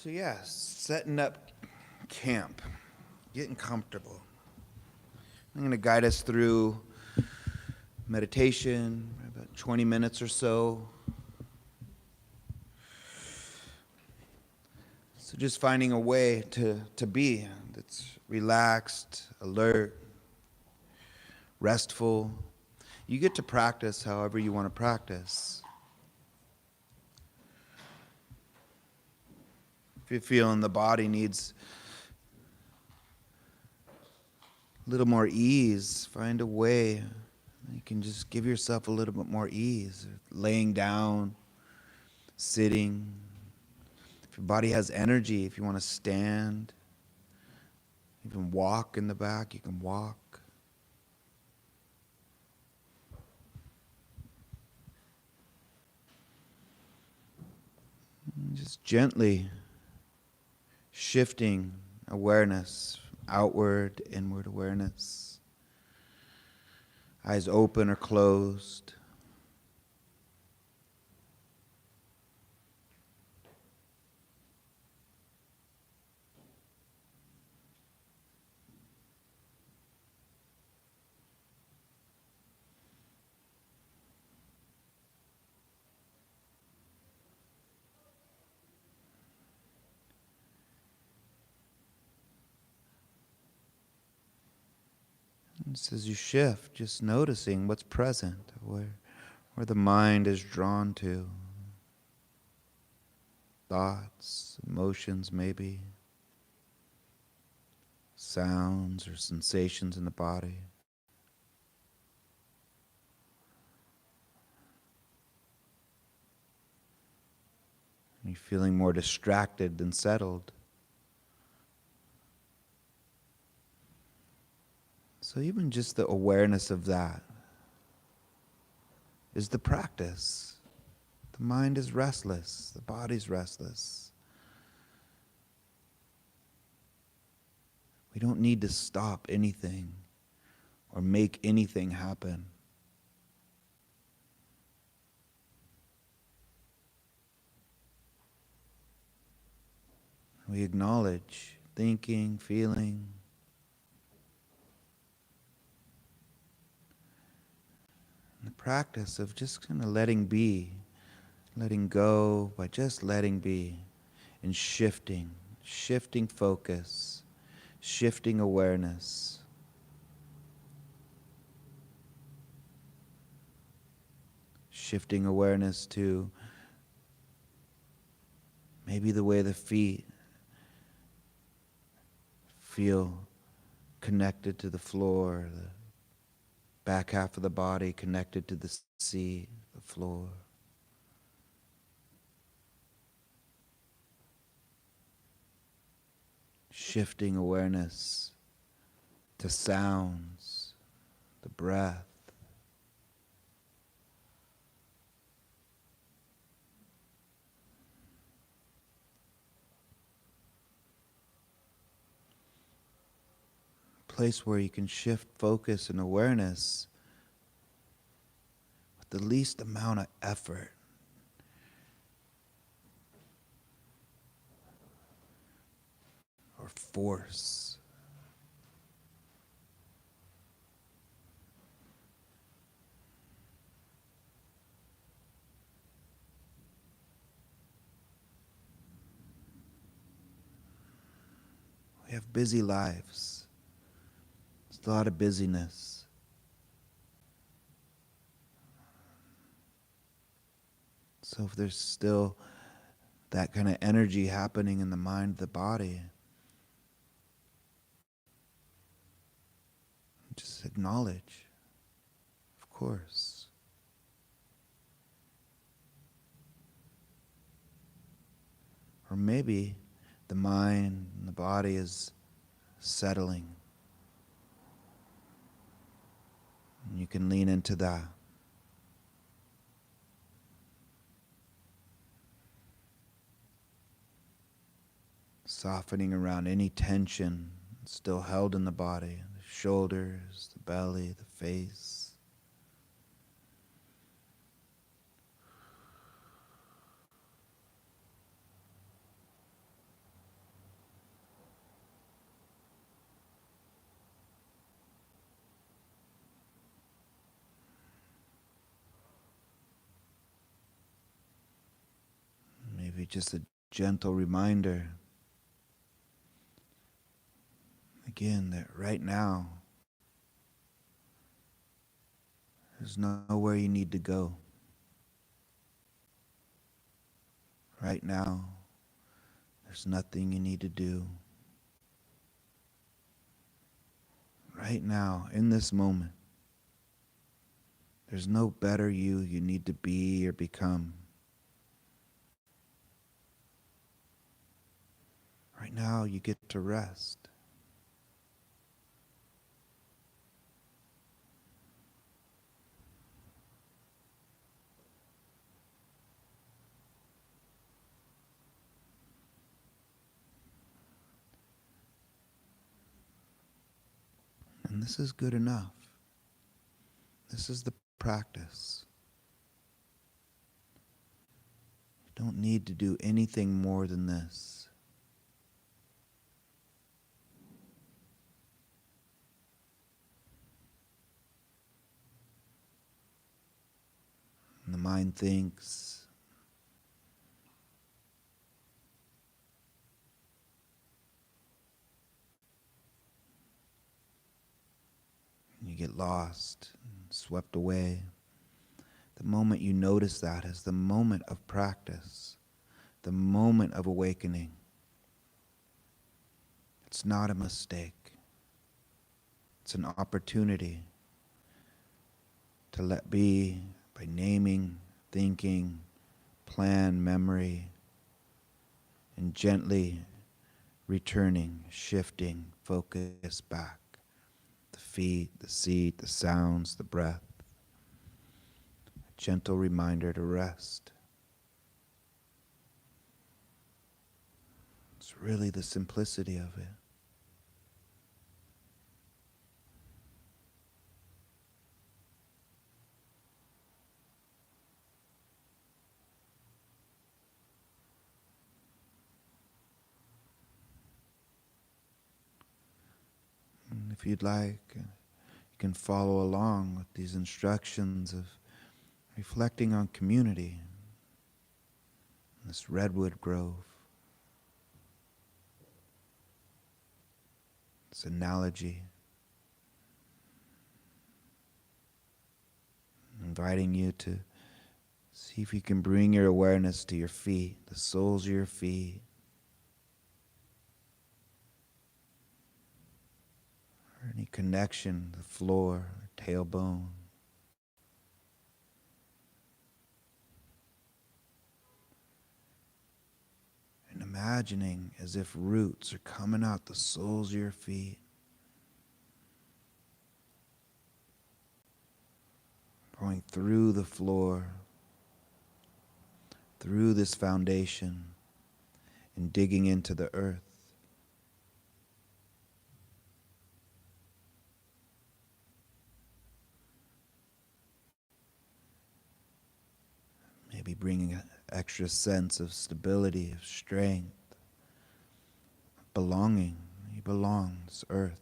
So yeah, setting up camp, getting comfortable. I'm going to guide us through meditation, about 20 minutes or so. So just finding a way to be that's relaxed, alert, restful. You get to practice however you want to practice. If you're feeling the body needs a little more ease, find a way. You can just give yourself a little bit more ease. Laying down, sitting. If your body has energy, if you want to stand, even walk in the back, you can walk. And just gently shifting awareness, outward, inward awareness. Eyes open or closed. And as you shift, just noticing what's present, where the mind is drawn to. Thoughts, emotions maybe, sounds or sensations in the body. Are you feeling more distracted than settled? So even just the awareness of that is the practice. The mind is restless, the body's restless. We don't need to stop anything or make anything happen. We acknowledge thinking, feeling. The practice of just kind of letting be, letting go by just letting be and shifting focus, shifting awareness. Shifting awareness to maybe the way the feet feel connected to the floor, the back half of the body connected to the seat, the floor. Shifting awareness to sounds, the breath. Place where you can shift focus and awareness with the least amount of effort. Or force. We have busy lives. There's a lot of busyness. So if there's still that kind of energy happening in the mind, the body, just acknowledge, of course. Or maybe the mind and the body is settling. And you can lean into that. Softening around any tension still held in the body, the shoulders, the belly, the face. just a gentle reminder, again, that right now, there's nowhere you need to go. Right now, there's nothing you need to do. Right now, in this moment, there's no better you need to be or become. Right now, you get to rest. And this is good enough. This is the practice. You don't need to do anything more than this. And the mind thinks, and you get lost, and swept away. The moment you notice that is the moment of practice, the moment of awakening. It's not a mistake. It's an opportunity to let be by naming, thinking, plan, memory, and gently returning, shifting, focus back. The feet, the seat, the sounds, the breath. A gentle reminder to rest. It's really the simplicity of it. And if you'd like, you can follow along with these instructions of reflecting on community, this redwood grove, this analogy, inviting you to see if you can bring your awareness to your feet, the soles of your feet, or any connection, the floor, tailbone. And imagining as if roots are coming out the soles of your feet, going through the floor, through this foundation, and digging into the earth. Maybe bringing an extra sense of stability, of strength, belonging. You belong, this earth.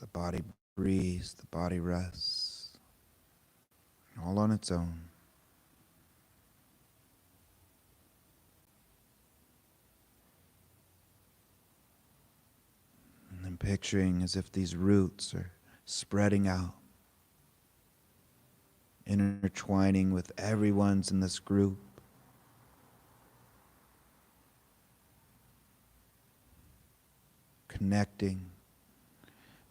The body breathes, the body rests, all on its own. And then picturing as if these roots are spreading out, intertwining with everyone's in this group. Connecting,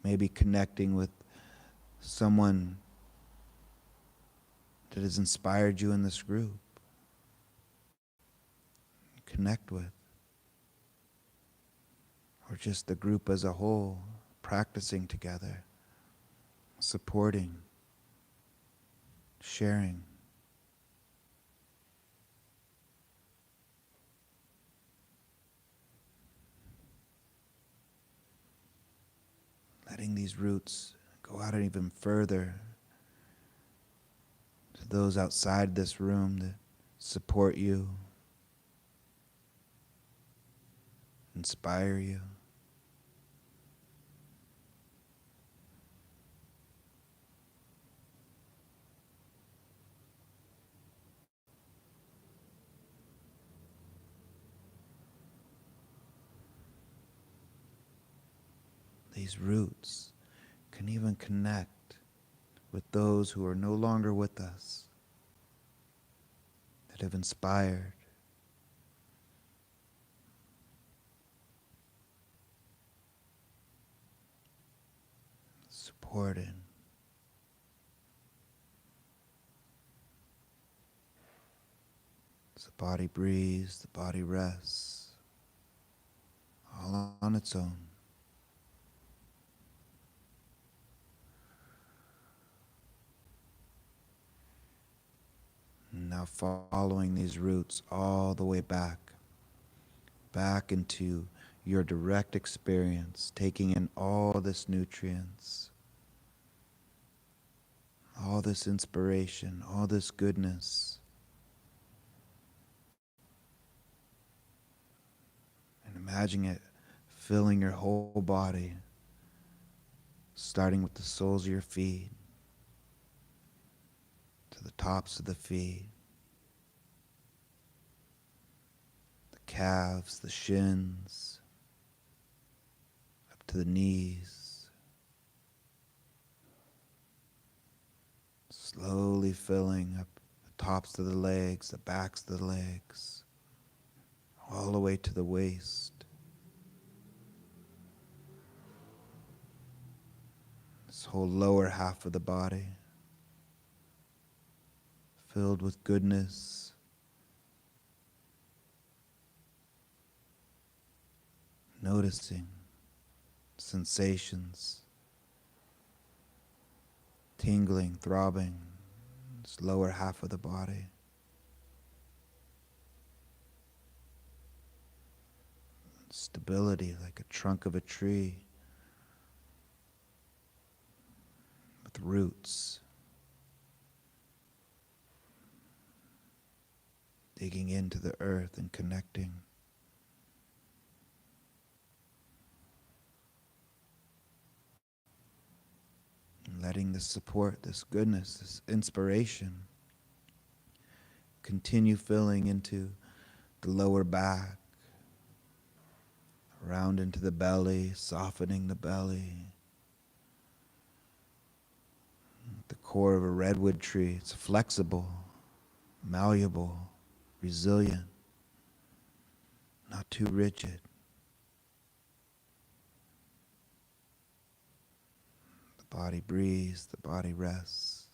maybe connecting with someone that has inspired you in this group. Connect with. Or just the group as a whole, practicing together, supporting, sharing. Letting these roots go out even further to those outside this room that support you, inspire you. these roots can even connect with those who are no longer with us, that have inspired, supported. As the body breathes, the body rests, all on its own. And now following these roots all the way back into your direct experience, taking in all this nutrients, all this inspiration, all this goodness. And imagine it filling your whole body, starting with the soles of your feet, to the tops of the feet, the calves, the shins, up to the knees, slowly filling up the tops of the legs, the backs of the legs, all the way to the waist. This whole lower half of the body filled with goodness, noticing sensations, tingling, throbbing, this lower half of the body. Stability like a trunk of a tree with roots digging into the earth and connecting. And letting this support, this goodness, this inspiration continue filling into the lower back, around into the belly, softening the belly. The core of a redwood tree, it's flexible, malleable, resilient, not too rigid. The body breathes, the body rests.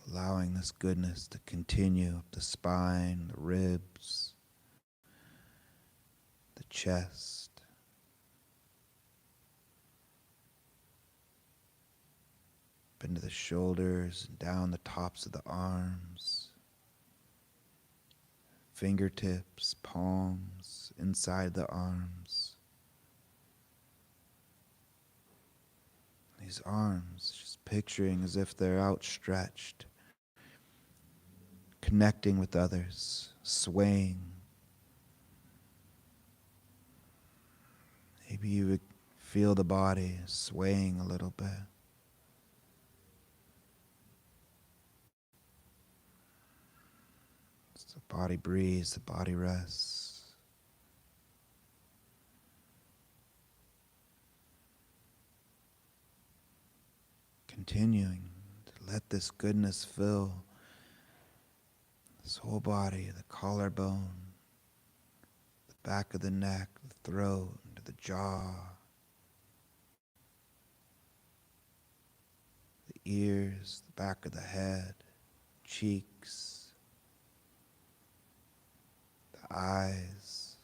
Allowing this goodness to continue up the spine, the ribs, the chest, up into the shoulders, and down the tops of the arms, fingertips, palms, inside the arms. These arms, just picturing as if they're outstretched, connecting with others, swaying. Maybe you would feel the body swaying a little bit. As the body breathes, the body rests. Continuing to let this goodness fill this whole body, the collarbone, the back of the neck, the throat, into the jaw, the ears, the back of the head, cheeks, the eyes,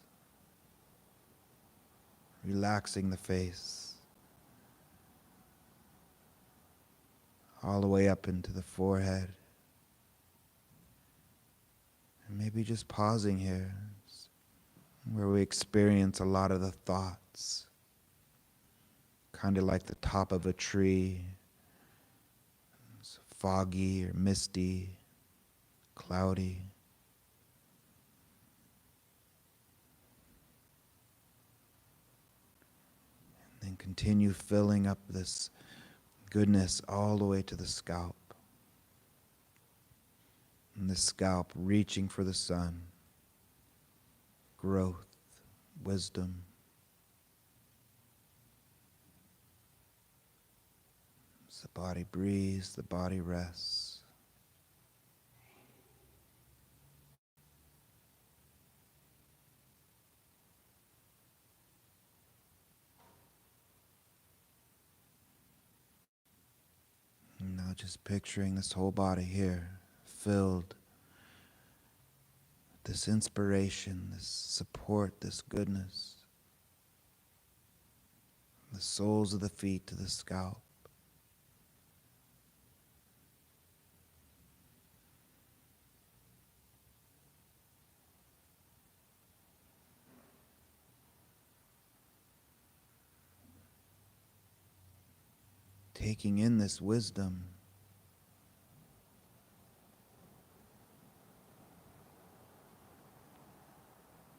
relaxing the face, all the way up into the forehead. And maybe just pausing here, where we experience a lot of the thoughts, kind of like the top of a tree. It's foggy or misty, cloudy. And then continue filling up this goodness all the way to the scalp. And the scalp reaching for the sun, growth, wisdom. As the body breathes, the body rests. And now just picturing this whole body here, filled with this inspiration, this support, this goodness. The soles of the feet to the scalp. Taking in this wisdom.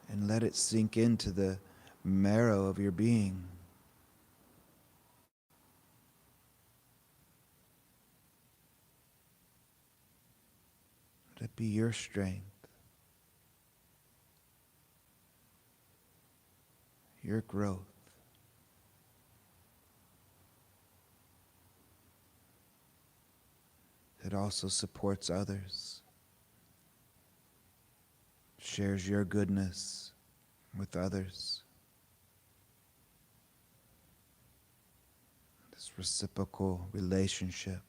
And let it sink into the marrow of your being. Let it be your strength, your growth. It also supports others, shares your goodness with others. This reciprocal relationship.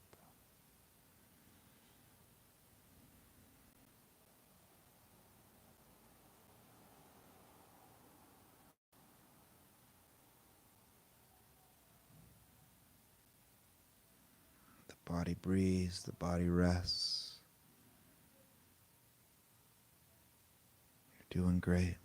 The body breathes, the body rests. You're doing great.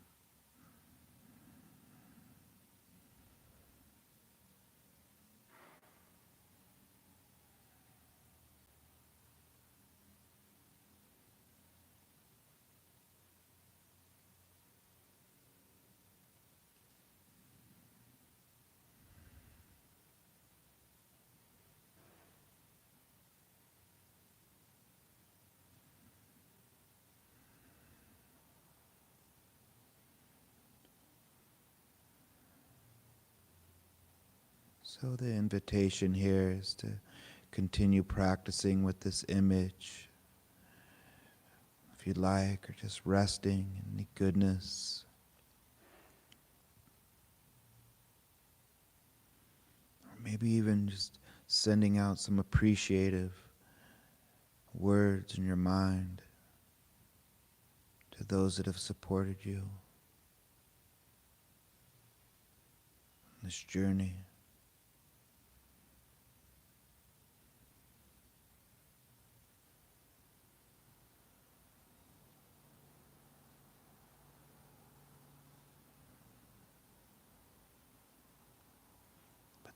So the invitation here is to continue practicing with this image, if you'd like, or just resting in the goodness. Or maybe even just sending out some appreciative words in your mind to those that have supported you on this journey.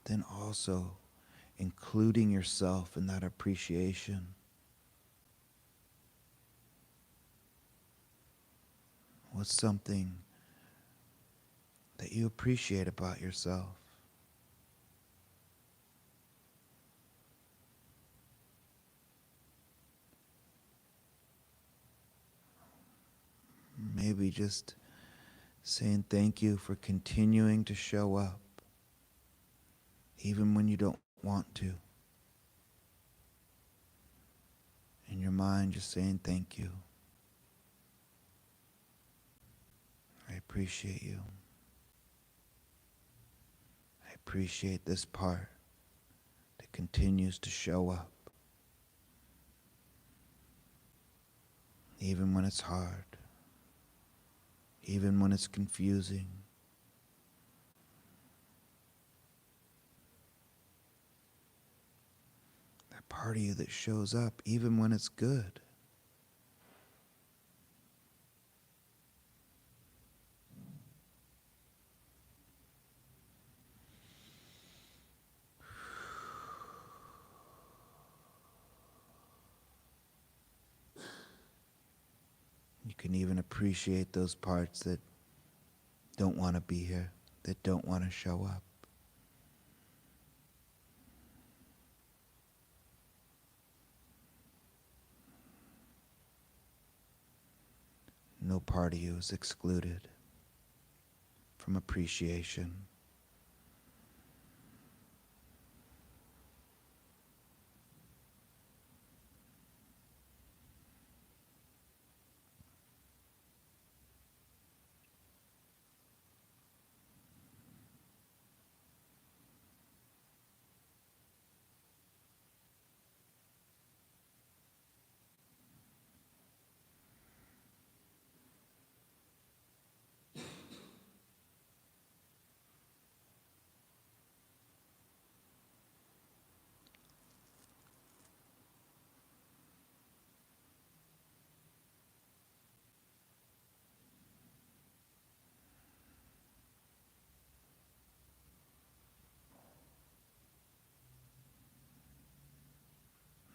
Then also including yourself in that appreciation. What's something that you appreciate about yourself? Maybe just saying thank you for continuing to show up, even when you don't want to. In your mind, just saying thank you. I appreciate you. I appreciate this part that continues to show up, even when it's hard, even when it's confusing. That part of you that shows up even when it's good. You can even appreciate those parts that don't want to be here, that don't want to show up. No part of you is excluded. from appreciation.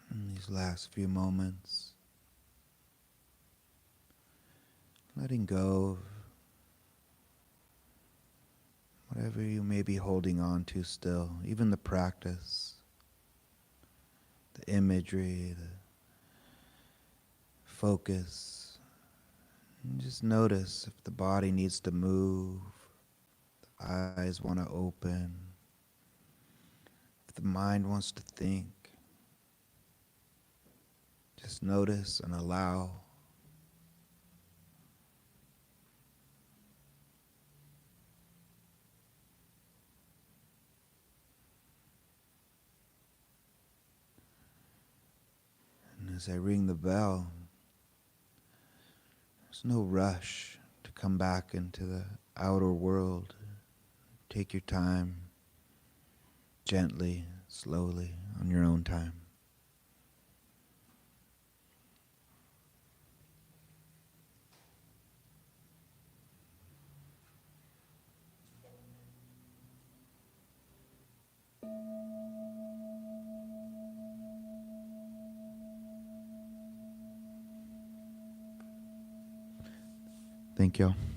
In these last few moments, letting go of whatever you may be holding on to still, even the practice, the imagery, the focus. And just notice if the body needs to move, the eyes want to open, if the mind wants to think. Just notice and allow. And as I ring the bell, there's no rush to come back into the outer world. Take your time, gently, slowly, on your own time. Thank you all.